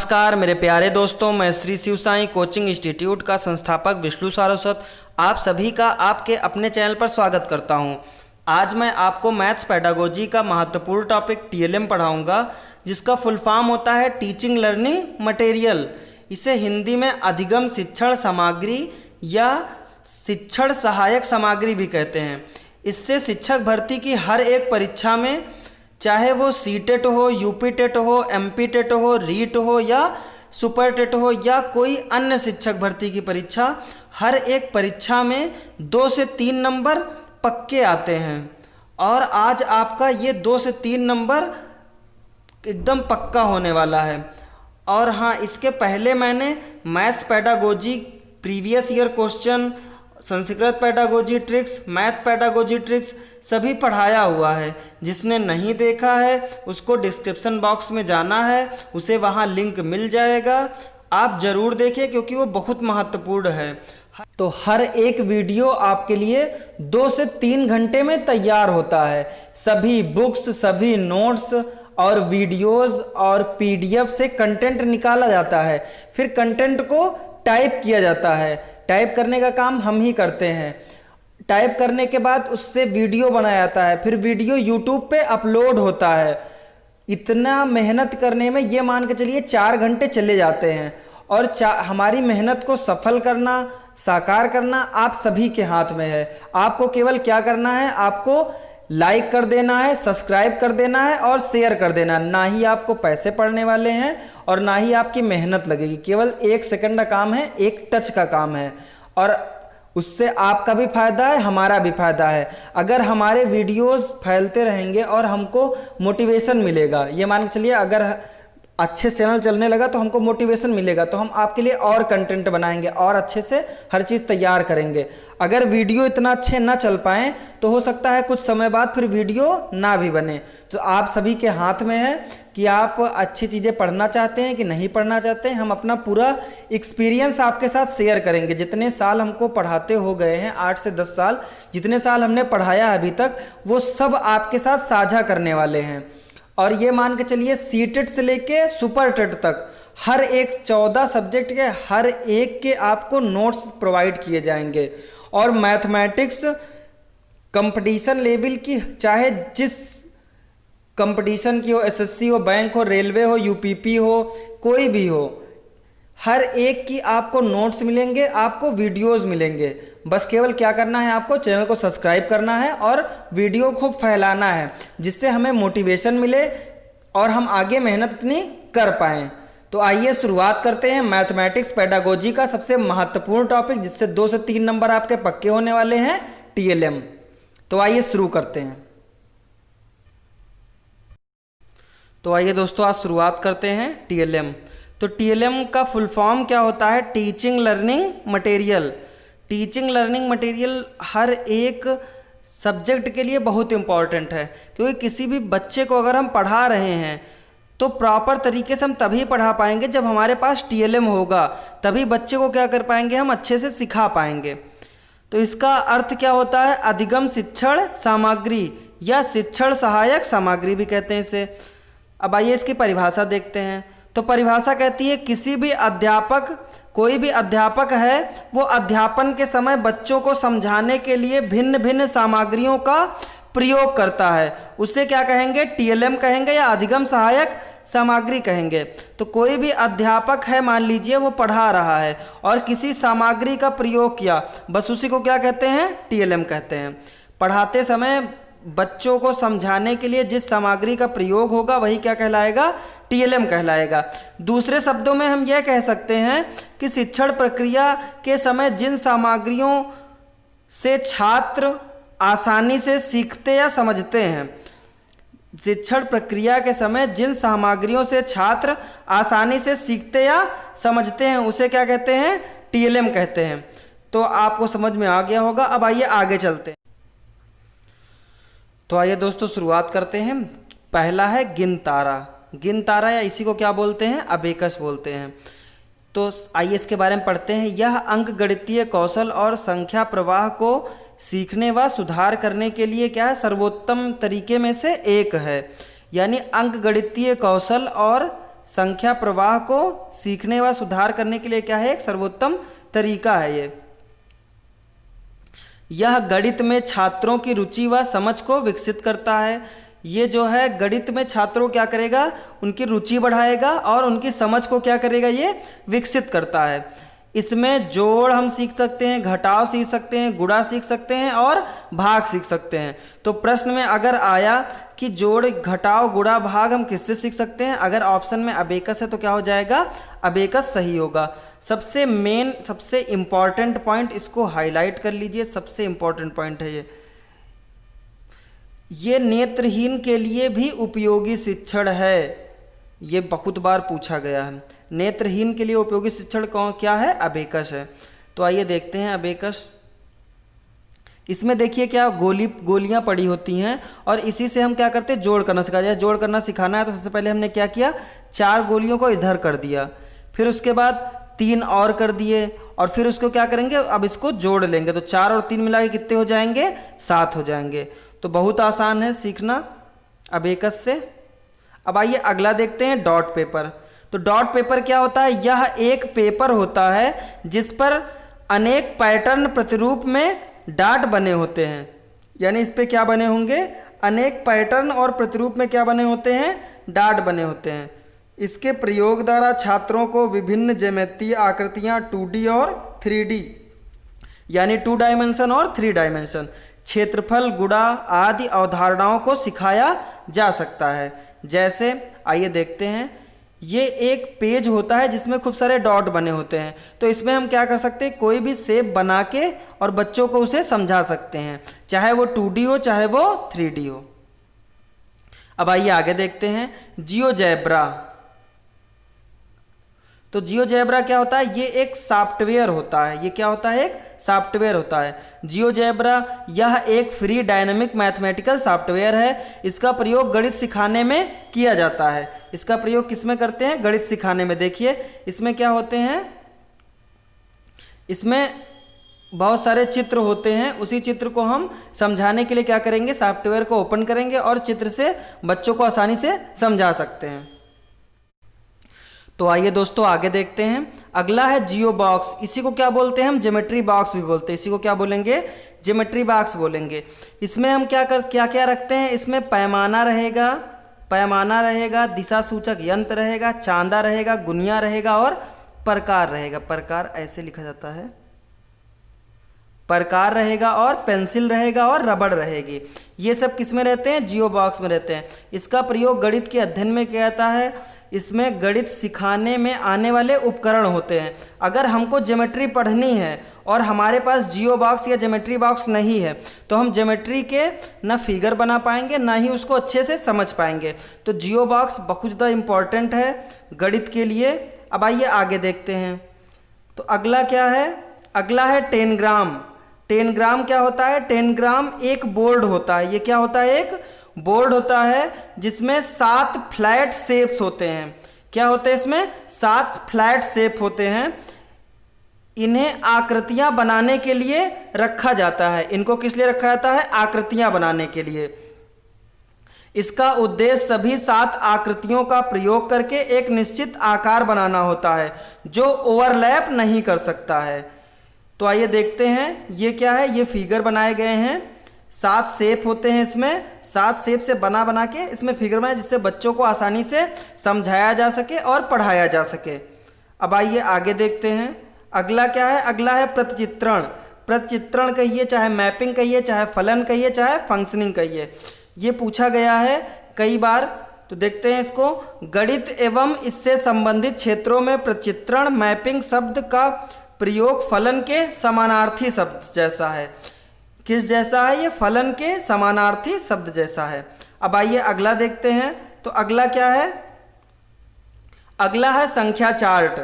नमस्कार मेरे प्यारे दोस्तों, मैं श्री शिव साई कोचिंग इंस्टीट्यूट का संस्थापक विष्णु सारस्वत आप सभी का आपके अपने चैनल पर स्वागत करता हूं। आज मैं आपको मैथ्स पेडागोजी का महत्वपूर्ण टॉपिक टीएलएम पढ़ाऊंगा, जिसका फुल फॉर्म होता है टीचिंग लर्निंग मटेरियल। इसे हिंदी में अधिगम शिक्षण सामग्री या शिक्षण सहायक सामग्री भी कहते हैं। इससे शिक्षक भर्ती की हर एक परीक्षा में, चाहे वो सीटेट हो, यूपी टेट हो, एमपी टेट हो, रीट हो या सुपर टेट हो या कोई अन्य शिक्षक भर्ती की परीक्षा, हर एक परीक्षा में 2 से 3 नंबर पक्के आते हैं। और आज आपका ये 2 से 3 नंबर एकदम पक्का होने वाला है। और हाँ, इसके पहले मैंने maths pedagogy previous year question, Sanskrit pedagogy tricks, math pedagogy tricks सभी पढ़ाया हुआ है। जिसने नहीं देखा है उसको डिस्क्रिप्शन बॉक्स में जाना है, उसे वहाँ लिंक मिल जाएगा। आप ज़रूर देखें क्योंकि वो बहुत महत्वपूर्ण है। तो हर एक वीडियो आपके लिए 2 से 3 घंटे में तैयार होता है। सभी बुक्स, सभी नोट्स और वीडियोस और पीडीएफ से कंटेंट निकाला जाता है, फिर कंटेंट को टाइप किया जाता है। टाइप करने का काम हम ही करते हैं। टाइप करने के बाद उससे वीडियो बनाया जाता है, फिर वीडियो यूट्यूब पे अपलोड होता है। इतना मेहनत करने में ये मान के चलिए 4 घंटे चले जाते हैं। और हमारी मेहनत को सफल करना, साकार करना आप सभी के हाथ में है। आपको केवल क्या करना है, आपको लाइक कर देना है, सब्सक्राइब कर देना है और शेयर कर देना। ना ही आपको पैसे पड़ने वाले हैं और ना ही आपकी मेहनत लगेगी। केवल 1 सेकंड का काम है, 1 टच का काम है। और उससे आपका भी फायदा है, हमारा भी फायदा है। अगर हमारे वीडियोस फैलते रहेंगे और हमको मोटिवेशन मिलेगा, ये मान के चलिए अगर अच्छे चैनल चलने लगा तो हमको मोटिवेशन मिलेगा, तो हम आपके लिए और कंटेंट बनाएंगे और अच्छे से हर चीज़ तैयार करेंगे। अगर वीडियो इतना अच्छे ना चल पाएँ तो हो सकता है कुछ समय बाद फिर वीडियो ना भी बने। तो आप सभी के हाथ में है कि आप अच्छी चीज़ें पढ़ना चाहते हैं कि नहीं पढ़ना चाहते हैं। हम अपना पूरा एक्सपीरियंस आपके साथ शेयर करेंगे। जितने साल हमको पढ़ाते हो गए हैं, 8 से 10 साल, जितने साल हमने पढ़ाया अभी तक, वो सब आपके साथ साझा करने वाले हैं। और ये मान के चलिए सीटेट से लेके सुपर टेट तक हर एक 14 सब्जेक्ट के हर एक के आपको नोट्स प्रोवाइड किए जाएंगे। और मैथमेटिक्स कंपटीशन लेवल की, चाहे जिस कंपटीशन की हो, एसएससी हो, बैंक हो, रेलवे हो, यूपीपी हो, कोई भी हो, हर एक की आपको नोट्स मिलेंगे, आपको वीडियोस मिलेंगे। बस केवल क्या करना है, आपको चैनल को सब्सक्राइब करना है और वीडियो को फैलाना है, जिससे हमें मोटिवेशन मिले और हम आगे मेहनत इतनी कर पाएँ। तो आइए शुरुआत करते हैं मैथमेटिक्स पेडागोजी का सबसे महत्वपूर्ण टॉपिक, जिससे 2 से 3 नंबर आपके पक्के होने वाले हैं, टीएलएम। तो आइए शुरू करते हैं। तो आइए दोस्तों, आज शुरुआत करते हैं टीएलएम। तो टीएलएम का फुल फॉर्म क्या होता है? Teaching learning material. Teaching learning material हर एक सब्जेक्ट के लिए बहुत इम्पॉर्टेंट है, क्योंकि किसी भी बच्चे को अगर हम पढ़ा रहे हैं तो प्रॉपर तरीके से हम तभी पढ़ा पाएंगे जब हमारे पास टीएलएम होगा। तभी बच्चे को क्या कर पाएंगे, हम अच्छे से सिखा पाएंगे। तो इसका अर्थ क्या होता है? अधिगम शिक्षण सामग्री या शिक्षण सहायक सामग्री भी कहते हैं इसे। अब आइए इसकी परिभाषा देखते हैं। तो परिभाषा कहती है, किसी भी अध्यापक, कोई भी अध्यापक है, वो अध्यापन के समय बच्चों को समझाने के लिए भिन्न भिन्न सामग्रियों का प्रयोग करता है, उसे क्या कहेंगे? टीएलएम कहेंगे या अधिगम सहायक सामग्री कहेंगे। तो कोई भी अध्यापक है, मान लीजिए वो पढ़ा रहा है और किसी सामग्री का प्रयोग किया, बस उसी को क्या कहते हैं? टीएलएम कहते हैं। पढ़ाते समय बच्चों को समझाने के लिए जिस सामग्री का प्रयोग होगा वही क्या कहलाएगा? टीएलएम कहलाएगा। दूसरे शब्दों में हम यह कह सकते हैं कि शिक्षण प्रक्रिया के समय जिन सामग्रियों से छात्र आसानी से सीखते या समझते हैं, शिक्षण प्रक्रिया के समय जिन सामग्रियों से छात्र आसानी से सीखते या समझते हैं, उसे क्या कहते हैं? टीएलएम कहते हैं। तो आपको समझ में आ गया होगा। अब आइए आगे चलते हैं। तो आइए दोस्तों शुरुआत करते हैं। पहला है गिनतारा। गिनतारा या इसी को क्या बोलते हैं? अबेकस बोलते हैं। तो आइए इसके बारे में पढ़ते हैं। यह अंक गणितीय कौशल और संख्या प्रवाह को सीखने व सुधार करने के लिए क्या है? सर्वोत्तम तरीके में से एक है। यानी अंक गणितीय कौशल और संख्या प्रवाह को सीखने व सुधार करने के लिए क्या है, एक सर्वोत्तम तरीका है ये। यह गणित में छात्रों की रुचि व समझ को विकसित करता है। ये जो है गणित में छात्रों क्या करेगा, उनकी रुचि बढ़ाएगा और उनकी समझ को क्या करेगा, ये विकसित करता है। इसमें जोड़ हम सीख सकते हैं, घटाव सीख सकते हैं, गुणा सीख सकते हैं और भाग सीख सकते हैं। तो प्रश्न में अगर आया कि जोड़ घटाव गुणा भाग हम किससे सीख सकते हैं, अगर ऑप्शन में अबेकस है तो क्या हो जाएगा, अबेकस सही होगा। सबसे मेन सबसे इम्पॉर्टेंट पॉइंट, इसको हाईलाइट कर लीजिए, सबसे इम्पॉर्टेंट पॉइंट है ये नेत्रहीन के लिए भी उपयोगी शिक्षण है। ये बहुत बार पूछा गया है। नेत्रहीन के लिए उपयोगी शिक्षण कौन क्या है, अबेकस है। तो आइए देखते हैं अबेकस। इसमें देखिए क्या गोलियां पड़ी होती हैं और इसी से हम क्या करते हैं, जोड़ करना सिखा जाए। जोड़ करना सिखाना है तो सबसे पहले हमने क्या किया, 4 गोलियों को इधर कर दिया, फिर उसके बाद 3 और कर दिए और फिर उसको क्या करेंगे, अब इसको जोड़ लेंगे तो 4 और 3 मिला के कितने हो जाएंगे, 7 हो जाएंगे। तो बहुत आसान है सीखना अबेकस से। अब आइए अगला देखते हैं, डॉट पेपर। तो डॉट पेपर क्या होता है, यह एक पेपर होता है जिस पर अनेक पैटर्न प्रतिरूप में डाट बने होते हैं। यानी इस पे क्या बने होंगे, अनेक पैटर्न और प्रतिरूप में क्या बने होते हैं, डाट बने होते हैं। इसके प्रयोग द्वारा छात्रों को विभिन्न ज्यामितीय आकृतियां 2D और 3D यानी 2 डायमेंशन और 3 डायमेंशन, क्षेत्रफल, गुणा आदि अवधारणाओं को सिखाया जा सकता है। जैसे आइए देखते हैं, ये एक पेज होता है जिसमें खूब सारे डॉट बने होते हैं। तो इसमें हम क्या कर सकते हैं, कोई भी शेप बना के और बच्चों को उसे समझा सकते हैं, चाहे वो 2D हो चाहे वो 3D हो। अब आइए आगे देखते हैं, जियोजेब्रा। तो जियोजेब्रा क्या होता है, ये एक सॉफ्टवेयर होता है। ये क्या होता है, एक सॉफ्टवेयर होता है जियोजेब्रा। यह एक फ्री डायनेमिक मैथमेटिकल सॉफ्टवेयर है। इसका प्रयोग गणित सिखाने में किया जाता है। इसका प्रयोग किस में करते हैं, गणित सिखाने में। देखिए इसमें क्या होते हैं, इसमें बहुत सारे चित्र होते हैं। उसी चित्र को हम समझाने के लिए क्या करेंगे, सॉफ्टवेयर को ओपन करेंगे और चित्र से बच्चों को आसानी से समझा सकते हैं। तो आइए दोस्तों आगे देखते हैं। अगला है जियो बॉक्स। इसी को क्या बोलते हैं हम, ज्योमेट्री बॉक्स भी बोलते हैं। इसी को क्या बोलेंगे, ज्योमेट्री बॉक्स बोलेंगे। इसमें हम क्या क्या रखते हैं, इसमें पैमाना रहेगा, दिशा सूचक यंत्र रहेगा, चांदा रहेगा, गुनिया रहेगा और प्रकार रहेगा। प्रकार ऐसे लिखा जाता है, प्रकार रहेगा और पेंसिल रहेगा और रबड़ रहेगी। ये सब किस में रहते हैं, जियो बॉक्स में रहते हैं। इसका प्रयोग गणित के अध्ययन में किया जाता है। इसमें गणित सिखाने में आने वाले उपकरण होते हैं। अगर हमको ज्योमेट्री पढ़नी है और हमारे पास जियो बॉक्स या ज्योमेट्री बॉक्स नहीं है तो हम ज्योमेट्री के ना फिगर बना पाएंगे ना ही उसको अच्छे से समझ पाएंगे। तो जियो बॉक्स बहुत ज़्यादा इम्पॉर्टेंट है गणित के लिए। अब आइए आगे देखते हैं। तो अगला क्या है, अगला है 10 ग्राम। 10 ग्राम क्या होता है, 10 ग्राम एक बोर्ड होता है। ये क्या होता है, एक बोर्ड होता है जिसमें 7 फ्लैट शेप्स होते हैं। क्या होते हैं इसमें, 7 फ्लैट शेप होते हैं। इन्हें आकृतियां बनाने के लिए रखा जाता है। इनको किस लिए रखा जाता है, आकृतियां बनाने के लिए। इसका उद्देश्य सभी 7 आकृतियों का प्रयोग करके एक निश्चित आकार बनाना होता है जो ओवरलैप नहीं कर सकता है। तो आइए देखते हैं ये क्या है, ये फिगर बनाए गए हैं। 7 शेप होते हैं इसमें, 7 शेप से बना के इसमें फिगर बनाए जिससे बच्चों को आसानी से समझाया जा सके और पढ़ाया जा सके। अब आइए आगे देखते हैं। अगला क्या है, अगला है प्रतिचित्रण। प्रतिचित्रण कहिए, चाहे मैपिंग कहिए, चाहे फलन कहिए, चाहे फंक्शनिंग कहिए, ये पूछा गया है कई बार। तो देखते हैं इसको। गणित एवं इससे संबंधित क्षेत्रों में प्रतिचित्रण मैपिंग शब्द का प्रयोग फलन के समानार्थी शब्द जैसा है। किस जैसा है, ये फलन के समानार्थी शब्द जैसा है। अब आइए अगला देखते हैं। तो अगला क्या है, अगला है संख्या चार्ट।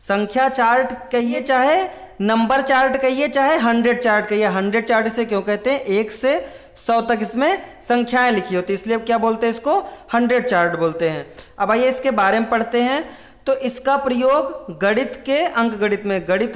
संख्या चार्ट कहिए, चाहे नंबर चार्ट कहिए, चाहे 100 चार्ट कहिए। 100 चार्ट इसे क्यों कहते हैं, 1 से 100 तक इसमें संख्याएं लिखी होती है, इसलिए क्या बोलते हैं इसको 100 चार्ट बोलते हैं। अब आइए इसके बारे में पढ़ते हैं। तो इसका प्रयोग गणित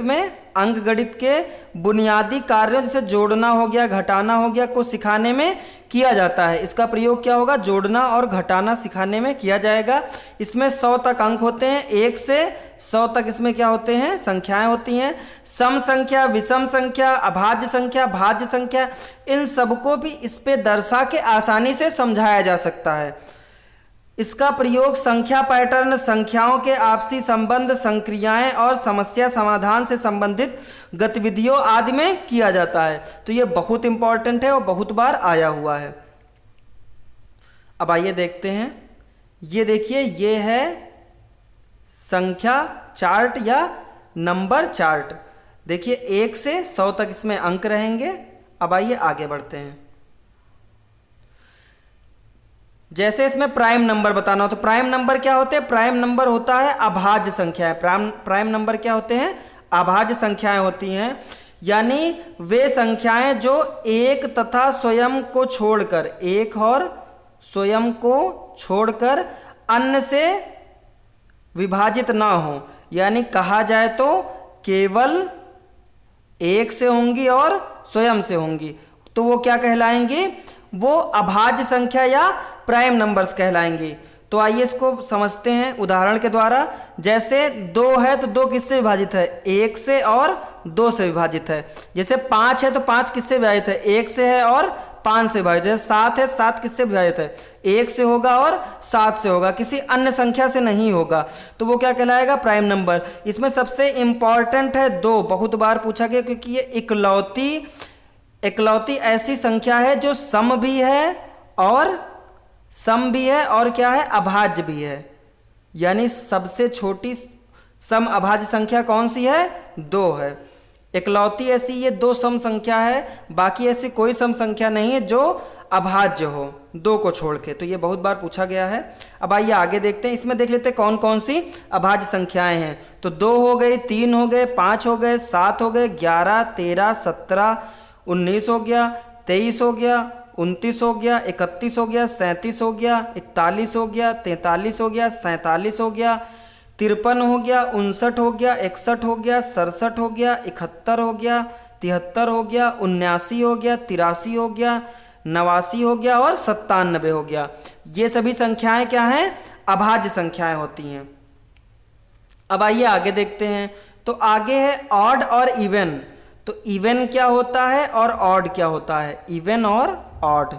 में अंकगणित के बुनियादी कार्यों जैसे जोड़ना हो गया, घटाना हो गया को सिखाने में किया जाता है। इसका प्रयोग क्या होगा? जोड़ना और घटाना सिखाने में किया जाएगा। इसमें 100 तक अंक होते हैं, 1 से 100 तक इसमें क्या होते हैं? संख्याएं होती हैं। सम संख्या, विषम संख्या, अभाज्य संख्या, भाज्य संख्या, इन सबको भी इस पे दर्शा के आसानी से समझाया जा सकता है। इसका प्रयोग संख्या पैटर्न, संख्याओं के आपसी संबंध, संक्रियाएं और समस्या समाधान से संबंधित गतिविधियों आदि में किया जाता है। तो ये बहुत इंपॉर्टेंट है और बहुत बार आया हुआ है। अब आइए देखते हैं, ये देखिए, ये है संख्या चार्ट या नंबर चार्ट। देखिए 1 से 100 तक इसमें अंक रहेंगे। अब आइए आगे बढ़ते हैं। जैसे इसमें प्राइम नंबर बताना हो तो प्राइम नंबर क्या होते हैं? प्राइम नंबर होता है अभाज्य संख्याएं। प्राइम नंबर क्या होते हैं? अभाज्य संख्याएं होती हैं, यानी वे संख्याएं जो एक तथा स्वयं को छोड़कर, एक और स्वयं को छोड़कर अन्य से विभाजित ना हो, यानी कहा जाए तो केवल एक से होंगी और स्वयं से होंगी, तो वो क्या कहलाएंगी? वो अभाज्य संख्या या प्राइम नंबर्स कहलाएंगे। तो आइए इसको समझते हैं उदाहरण के द्वारा। जैसे 2 है तो 2 किससे विभाजित है? 1 से और 2 से विभाजित है। जैसे 5 है तो 5 किससे विभाजित है? 1 से है और 5 से विभाजित है। 7 है, 7 किससे विभाजित है? 1 से होगा और 7 से होगा, किसी अन्य संख्या से नहीं होगा। तो वो क्या कहलाएगा? Prime number. इसमें सबसे इंपॉर्टेंट है 2, बहुत बार पूछा गया, क्योंकि ये इकलौती ऐसी संख्या है जो सम भी है और क्या है? अभाज्य भी है। यानी सबसे छोटी सम अभाज्य संख्या कौन सी है? 2 है। इकलौती ऐसी ये 2 सम संख्या है, बाकी ऐसी कोई सम संख्या नहीं है जो अभाज्य हो 2 को छोड़ के। तो ये बहुत बार पूछा गया है। अब आइए आगे देखते हैं, इसमें देख लेते हैं कौन कौन सी अभाज्य संख्याएं हैं। तो 2 हो गई, 3 हो गए, 5 हो गए, 7 हो गए, 11, 13, 17, 19 हो गया, 23 हो गया, 29 हो गया, 31 हो गया, 37 हो गया, 41 हो गया, 43 हो गया, 47 हो गया, 53 हो गया, 59 हो गया, 61 हो गया, 67 हो गया, 71 हो गया, 73 हो गया, 79 हो गया, 83 हो गया, 89 हो गया और 97 हो गया। ये सभी संख्याएं क्या हैं? अभाज्य संख्याएं होती हैं। अब आइए आगे देखते हैं। तो आगे है ऑड और इवन। तो इवन क्या होता है और ऑड क्या होता है? इवन और ऑड।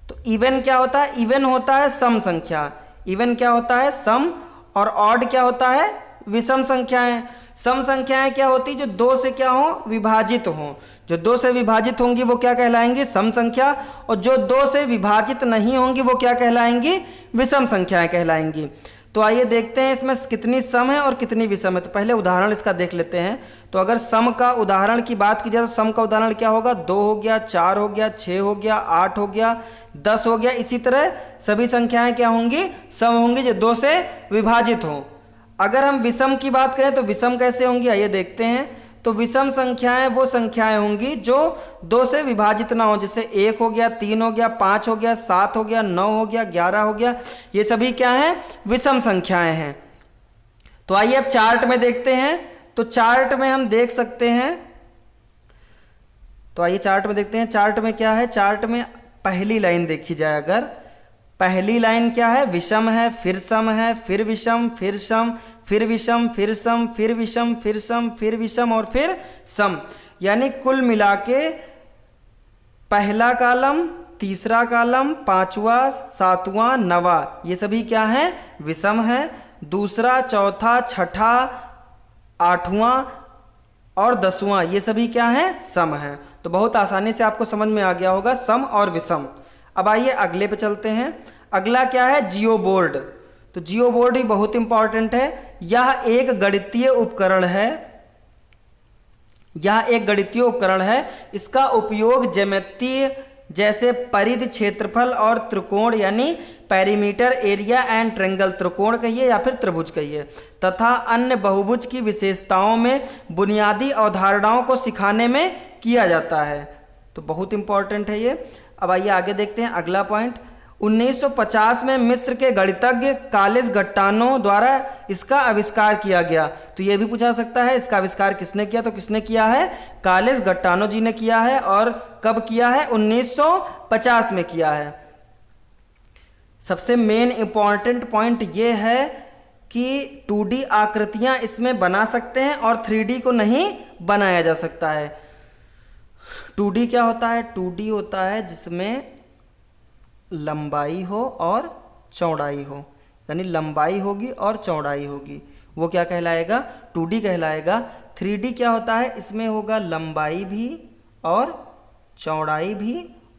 तो इवन क्या होता है? इवन होता है सम संख्या। इवन क्या होता है? सम। और ऑड क्या होता है? विषम संख्याएं। सम संख्याएं क्या होती? जो 2 से क्या हो? विभाजित हो। जो 2 से विभाजित होंगी वो क्या कहलाएंगी? सम संख्या। और जो 2 से विभाजित नहीं होंगी वो क्या कहलाएंगी? विषम संख्याएं कहलाएंगी। तो आइए देखते हैं इसमें कितनी सम है और कितनी विषम है। तो पहले उदाहरण इसका देख लेते हैं। तो अगर सम का उदाहरण की बात की जाए तो सम का उदाहरण क्या होगा? 2 हो गया, 4 हो गया, 6 हो गया, 8 हो गया, 10 हो गया। इसी तरह सभी संख्याएं क्या होंगी? सम होंगी जो 2 से विभाजित हो। अगर हम विषम की बात करें तो विषम कैसे होंगी? आइए देखते हैं। तो विषम संख्याएं वो संख्याएं होंगी जो 2 से विभाजित ना हो। जैसे 1 हो गया, 3 हो गया, 5 हो गया, 7 हो गया, 9 हो गया, 11 हो गया। ये सभी क्या हैं? विषम संख्याएं हैं। तो आइए अब चार्ट में देखते हैं। तो चार्ट में हम देख सकते हैं, तो आइए चार्ट में देखते हैं। चार्ट में क्या है? चार्ट में पहली लाइन देखी जाए अगर, पहली लाइन क्या है? विषम है, फिर सम है, फिर विषम, फिर सम, फिर विषम, फिर सम, फिर विषम, फिर सम, फिर विषम और फिर सम। यानी कुल मिला के पहला कॉलम, तीसरा कॉलम, 5वां, 7वां, 9वां, ये सभी क्या है? विषम है। दूसरा, चौथा, छठा, 8वां और 10वां, ये सभी क्या है? सम है। तो बहुत आसानी से आपको समझ में आ गया होगा सम और विषम। अब आइए अगले पे चलते हैं। अगला क्या है? जियो बोर्ड। तो जियो बोर्ड भी बहुत इंपॉर्टेंट है। यह एक गणितीय उपकरण है। यह एक गणितीय उपकरण है। इसका उपयोग ज्यामितीय जैसे परिधि, क्षेत्रफल और त्रिकोण यानी पेरीमीटर, एरिया एंड ट्रायंगल, त्रिकोण कहिए या फिर त्रिभुज कहिए, तथा अन्य बहुभुज की विशेषताओं में बुनियादी अवधारणाओं को सिखाने में किया जाता है। तो बहुत इंपॉर्टेंट है ये। अब आइए आगे देखते हैं अगला पॉइंट। 1950 में मिस्र के गणितज्ञ कालिस गट्टानो द्वारा इसका आविष्कार किया गया। तो ये भी पूछा सकता है इसका आविष्कार किसने किया, तो किसने किया है, कालिस गट्टानो जी ने किया है। और कब किया है, 1950 में किया है। सबसे मेन इंपॉर्टेंट पॉइंट ये है कि 2D आकृतियां इसमें बना सकते हैं और 3D को नहीं बनाया जा सकता है। 2D क्या होता है, 2D होता है जिसमें लंबाई हो और चौड़ाई हो, यानी लंबाई होगी और चौड़ाई होगी, वो क्या कहलाएगा, 2D कहलाएगा। 3D क्या होता है, इसमें होगा लंबाई भी और चौड़ाई भी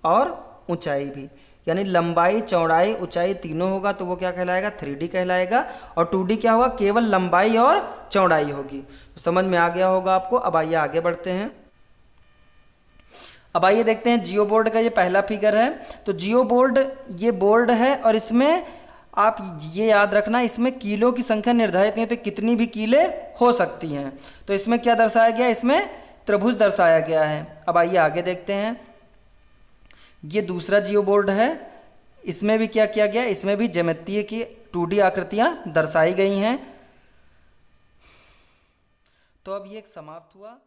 और ऊंचाई भी, यानी लंबाई चौड़ाई ऊंचाई तीनों होगा, तो वो क्या कहलाएगा, 3D कहलाएगा। और 2D क्या होगा, केवल लंबाई और चौड़ाई होगी। तो समझ में आ गया होगा आपको। अब आइए आगे बढ़ते हैं। अब आइए देखते हैं जियो बोर्ड का ये पहला फिगर है। तो जियो बोर्ड ये बोर्ड है और इसमें आप ये याद रखना, इसमें कीलों की संख्या निर्धारित नहीं है, तो कितनी भी कीलें हो सकती हैं। तो इसमें क्या दर्शाया गया, इसमें त्रिभुज दर्शाया गया है। अब आइए आगे देखते हैं। ये दूसरा जियो बोर्ड है, इसमें भी क्या किया गया, इसमें भी ज्यामितीय की 2D आकृतियां दर्शाई गई हैं। तो अब ये एक समाप्त हुआ।